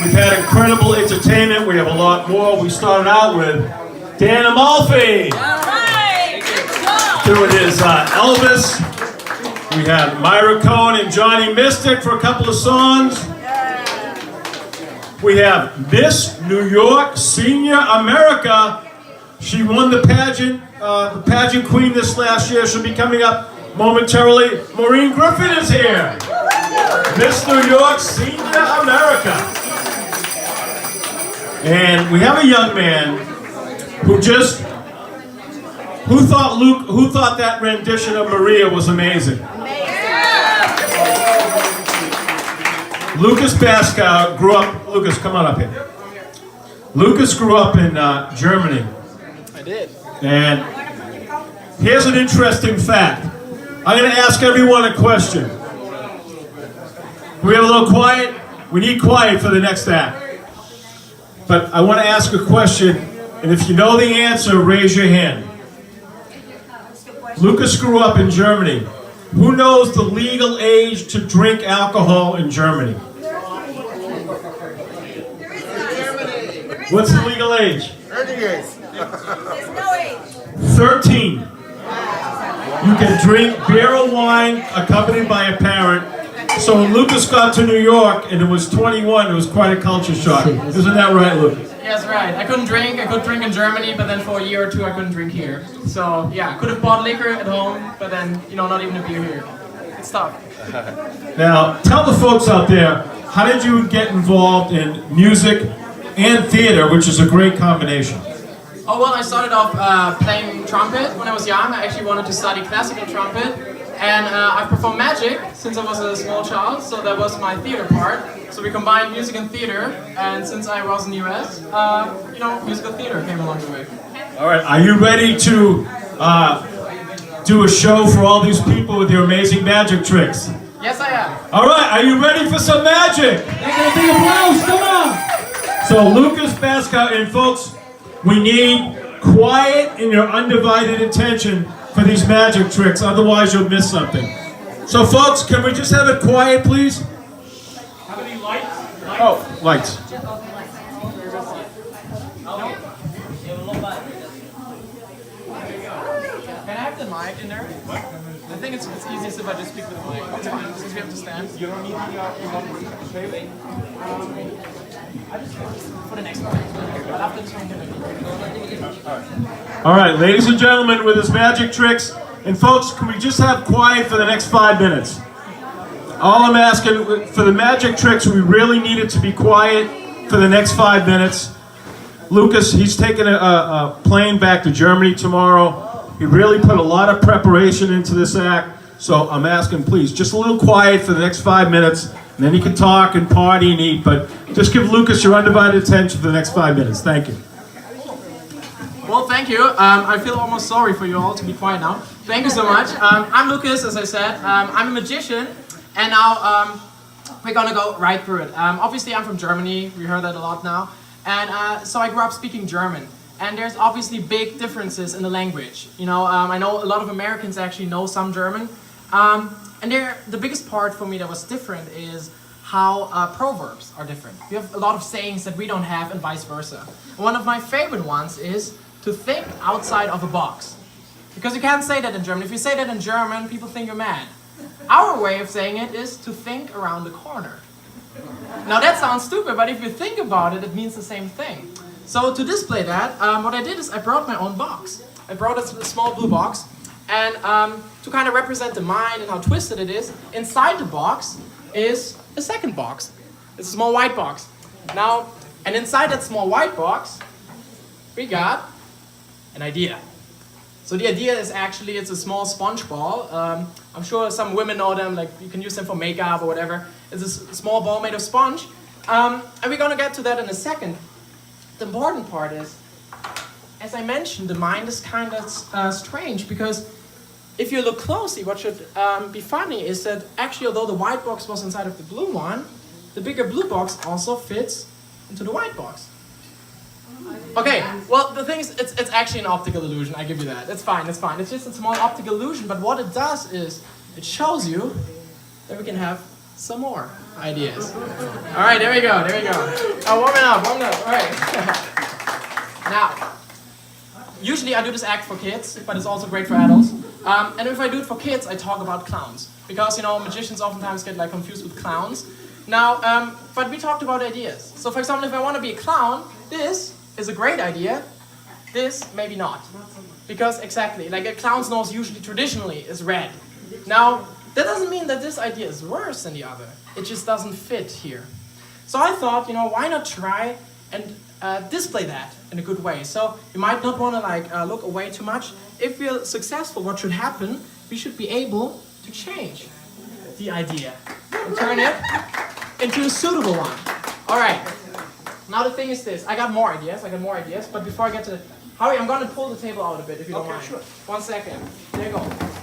We've had incredible entertainment. We have a lot more. We started out with Dan Amalfi doing his Elvis. We had Myra Cohen and Johnny Mystic for a couple of songs. We have Miss New York Senior America. She won the pageant queen this last year. She'll be coming up momentarily. Maureen Griffin is here. Miss New York Senior America. And we have a young man who thought that rendition of Maria was amazing. Lukas Baeskow grew up. Lucas, come on up here. Lucas grew up in Germany. I did. And here's an interesting fact. I'm going to ask everyone a question. Can we have a little quiet? We need quiet for the next act. But I want to ask a question, and if you know the answer, raise your hand. Lucas grew up in Germany. Who knows the legal age to drink alcohol in Germany? What's the legal age? 30 years. There's no age. 13. You can drink beer or wine accompanied by a parent. So when Lucas got to New York and it was 21, it was quite a culture shock. Isn't that right, Lucas? Yes, right. I couldn't drink. I could drink in Germany, but then for a year or two I couldn't drink here. So yeah, I could have bought liquor at home, but then, not even a beer here. It's tough. Now, tell the folks out there, how did you get involved in music and theater, which is a great combination? Oh, well, I started off playing trumpet when I was young. I actually wanted to study classical trumpet. And I've performed magic since I was a small child, so that was my theater part. So we combined music and theater, and since I was in the US, musical theater came along the way. All right, are you ready to do a show for all these people with your amazing magic tricks? Yes, I am. All right, are you ready for some magic? Take a big applause, come on! So Lukas Baeskow, and folks, we need quiet and your undivided attention for these magic tricks, otherwise you'll miss something. So folks, can we just have it quiet, please? Have any lights? Oh, lights. Can I have the mic in there? I think it's easiest if I just speak with the mic. It's fine, since we have to stand. You don't need I just for the next one. But after this one, All right, ladies and gentlemen, with his magic tricks, and folks, can we just have quiet for the next 5 minutes? All I'm asking, for the magic tricks, we really need it to be quiet for the next 5 minutes. Lucas, he's taking a plane back to Germany tomorrow. He really put a lot of preparation into this act, so I'm asking, please, just a little quiet for the next 5 minutes, and then you can talk and party and eat, but just give Lucas your undivided attention for the next 5 minutes. Thank you. Well, thank you. I feel almost sorry for you all to be quiet now. Thank you so much. I'm Lucas, as I said. I'm a magician, and now we're gonna go right through it. Obviously, I'm from Germany. We heard that a lot now. And so I grew up speaking German. And there's obviously big differences in the language. I know a lot of Americans actually know some German. And the biggest part for me that was different is how proverbs are different. We have a lot of sayings that we don't have and vice versa. And one of my favorite ones is to think outside of a box. Because you can't say that in German. If you say that in German, people think you're mad. Our way of saying it is to think around the corner. Now that sounds stupid, but if you think about it, it means the same thing. So to display that, what I did is I brought my own box. I brought a small blue box, and to kind of represent the mind and how twisted it is, inside the box is a second box. It's a small white box. Now, and inside that small white box, we got an idea. So the idea is actually, it's a small sponge ball. I'm sure some women know them, like you can use them for makeup or whatever. It's a small ball made of sponge. And we're gonna get to that in a second. The important part is, as I mentioned, the mind is kind of strange, because if you look closely, what should be funny is that actually, although the white box was inside of the blue one, the bigger blue box also fits into the white box. Okay, well, the thing is, it's actually an optical illusion, I give you that. It's fine, it's fine. It's just a small optical illusion, but what it does is, it shows you that we can have some more ideas. All right, there we go, there we go. Oh, warm it up, all right. Now, usually I do this act for kids, but it's also great for adults. And if I do it for kids, I talk about clowns. Because, you know, magicians oftentimes get like confused with clowns. Now, but we talked about ideas. So for example, if I want to be a clown, this is a great idea. This, maybe not. Because exactly, like a clown's nose usually traditionally is red. Now, that doesn't mean that this idea is worse than the other. It just doesn't fit here. So I thought, you know, why not try and display that in a good way. So you might not want to like look away too much. If we're successful, what should happen? We should be able to change the idea and turn it into a suitable one. All right. Now the thing is this. I got more ideas. But before I get to Howie, I'm going to pull the table out a bit if you don't mind. Sure. 1 second. There you go.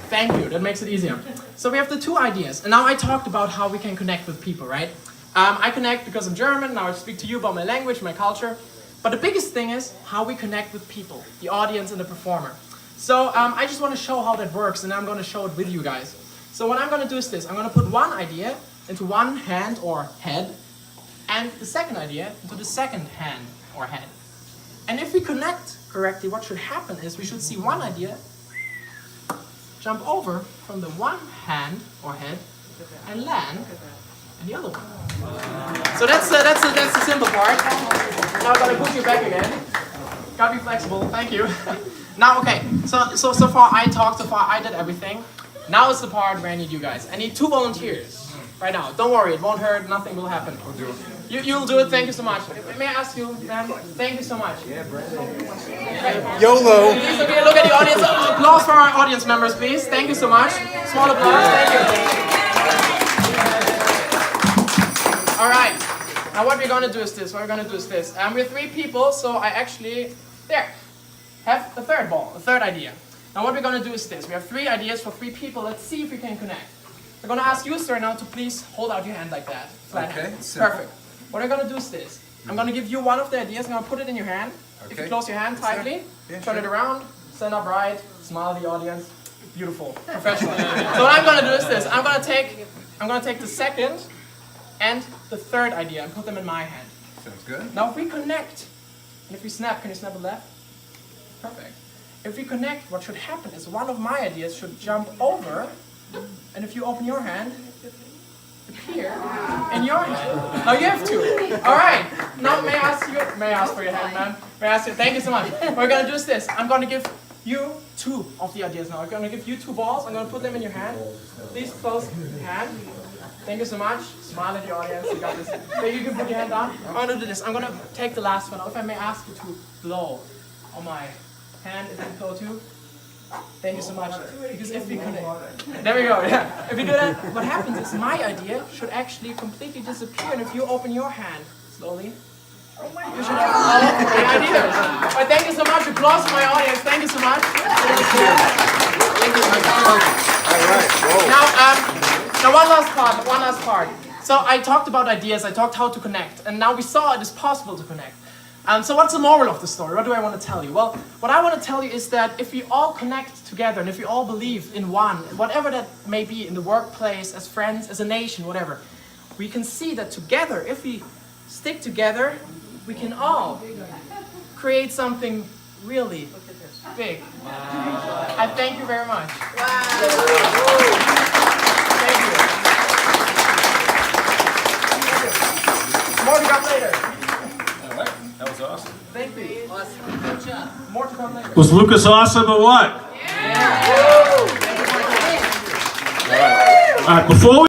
Thank you. That makes it easier. So we have the two ideas. And now I talked about how we can connect with people, right? I connect because I'm German. Now I speak to you about my language, my culture. But the biggest thing is how we connect with people, the audience and the performer. So I just want to show how that works, and I'm going to show it with you guys. So what I'm going to do is this. I'm going to put one idea into one hand or head, and the second idea into the second hand or head. And if we connect correctly, what should happen is we should see one idea jump over from the one hand or head and land in the other one. So that's the simple part. Now I'm gonna put you back again. Gotta be flexible. Thank you. Now, okay. So far I talked. So far I did everything. Now it's the part where I need you guys. I need 2 volunteers right now. Don't worry, it won't hurt. Nothing will happen. I'll do it. You'll do it. Thank you so much. May I ask you, man? Thank you so much. Yeah, YOLO. Please look at the audience. Applause for our audience members, please. Thank you so much. Small applause. Thank you. All right. Now what we're gonna do is this. We're 3 people, so I actually have a third ball, a third idea. Now what we're gonna do is this. We have 3 ideas for 3 people. Let's see if we can connect. We're gonna ask you, sir, now to please hold out your hand like that. Flat hand. Perfect. What I'm gonna do is this. I'm gonna give you one of the ideas. I'm gonna put it in your hand. Okay. If you close your hand tightly, turn it around, stand upright, smile at the audience. Beautiful, professional. So what I'm gonna do is this. I'm gonna take the second and the third idea and put them in my hand. Sounds good. Now if we connect, and if we snap, can you snap it left? Perfect. If we connect, what should happen is one of my ideas should jump over, and if you open your hand, appear in your hand. Now you have to. All right. Now may I ask for your hand, man? May I ask you? Thank you so much. What we're gonna do is this. I'm gonna give you 2 of the ideas now. I'm gonna give you 2 balls. I'm gonna put them in your hand. Please close your hand. Thank you so much. Smile at the audience. You got this. Okay, you can put your hand down. I'm gonna do this. I'm gonna take the last one. If I may ask you to blow on my hand, if you blow too. Thank you so much. Because if we connect, there we go. Yeah. If we do that, what happens is my idea should actually completely disappear. And if you open your hand slowly, you should have all of the ideas. But thank you so much. Applause to my audience. Thank you so much. Thank you. All right. Whoa. Now one last part. So I talked about ideas. I talked how to connect, and now we saw it is possible to connect. So what's the moral of the story? What do I want to tell you? Well, what I want to tell you is that if we all connect together and if we all believe in one, whatever that may be, in the workplace, as friends, as a nation, whatever, we can see that together, if we stick together, we can all create something really big. I thank you very much. Thank you. More to come later. That was awesome. Thank you. Awesome. Good job. More to come later. Was Lukas awesome or what? Yeah. All right, before we